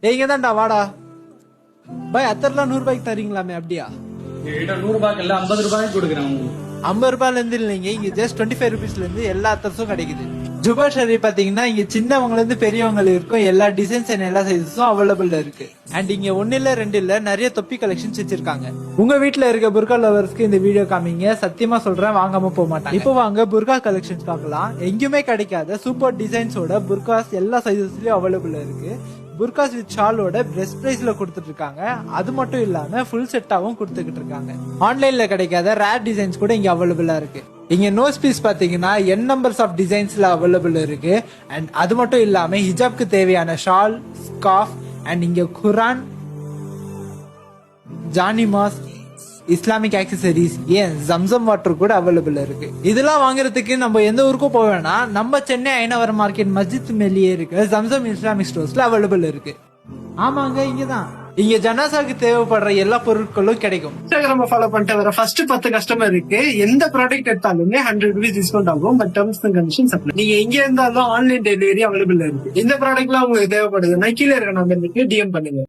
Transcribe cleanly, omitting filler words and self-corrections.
இங்க தான்டா வாடா. பாய் அத்தர்லாம் 100 ரூபாய்க்கு தரீங்களாமே அப்படியா? 100 ரூபாய்க்கு இல்ல 50 ரூபாய்க்கு கொடுக்குறேன். 50 ரூபாயில இருந்து இல்லைங்க, இங்க ஜஸ்ட் 25 ருபீஸ்ல இருந்து எல்லா அத்தர்ஸும் கிடைக்குது. ஜுபா ஷெரி பாத்தீங்கன்னா இங்க சின்னவங்கல இருந்து பெரியவங்க இருக்கும், எல்லா டிசைன்ஸ் அண்ட் எல்லா சைஸஸும் அவைலபிள் இருக்கு. அண்ட் இங்க 1 இல்ல 2 இல்ல நிறைய தொப்பி கலெக்ஷன்ஸ் வச்சிருக்காங்க. உங்க வீட்ல இருக்க புர்கா லவர்ஸ்க்கு இந்த வீடியோ காமிங்க, சத்தியமா சொல்றேன் வாங்காம போக மாட்டாங்க. இப்போ வாங்க புர்கா கலெக்ஷன்ஸ் பார்க்கலாம். எங்கேயுமே கிடைக்காத சூப்பர் டிசைன்ஸோட புர்காஸ் எல்லா சைஸஸ்லயும் அவைலபிள் இருக்கு. புர்காஸ் வித் ஷாலோட பெஸ்ட் பிரைஸ்ல கொடுத்துட்டு இருக்காங்க. அது மட்டும் இல்லாம ஃபுல் செட்டாவும் கொடுத்துக்கிட்டு இருக்காங்க. ஆன்லைன்ல கிடைக்காத ரேர் டிசைன்ஸ் கூட இங்க அவைலபிளா இருக்கு. இங்க நோஸ் பீஸ் பாத்தீங்கன்னா n நம்பர்ஸ் ஆஃப் டிசைன்ஸ்ல அவைலபிள் இருக்கு. அண்ட் அது மட்டும் இல்லாம ஹிஜாப்க்கு தேவையான ஷால், ஸ்கார்ஃப் அண்ட் இங்க குரான், ஜானி மாஸ்க், இஸ்லாமிக் ஆக்சசரிஸ், ஏன் ஜம்சம் வாட்டர் கூட அவைலபிள் இருக்கு. இதெல்லாம் வாங்குறதுக்கு நம்ம எந்த ஊருக்கும் போக வேணாம், நம்ம சென்னை ஐநவரம் மார்க்கெட் மஸ்ஜித் மேலேயே இருக்கு ஜம்சம் இஸ்லாமிக் ஸ்டோர்ஸ்ல அவைலபிள் இருக்கு. ஆமாங்க, இங்கதான். இங்க ஜனாசாக்கு தேவைப்படுற எல்லா பொருட்களும் கிடைக்கும். இன்ஸ்டாகிராம ஃபாலோ பண்ணிட்டு வர ஃபர்ஸ்ட் 10 கஸ்டமருக்கு எந்த ப்ராடக்ட் எடுத்தாலுமே 100 rupees டிஸ்கவுண்ட் ஆகும். But terms and conditions apply. நீங்க எங்க இருந்தாலும் ஆன்லைன் டெலிவரி அவைலபிள் இருக்கு. எந்த ப்ராடக்ட்லாம் உங்களுக்கு தேவைப்படுதுன்னா கீழே இருக்க நம்பருக்கு டிஎம் பண்ணுங்க.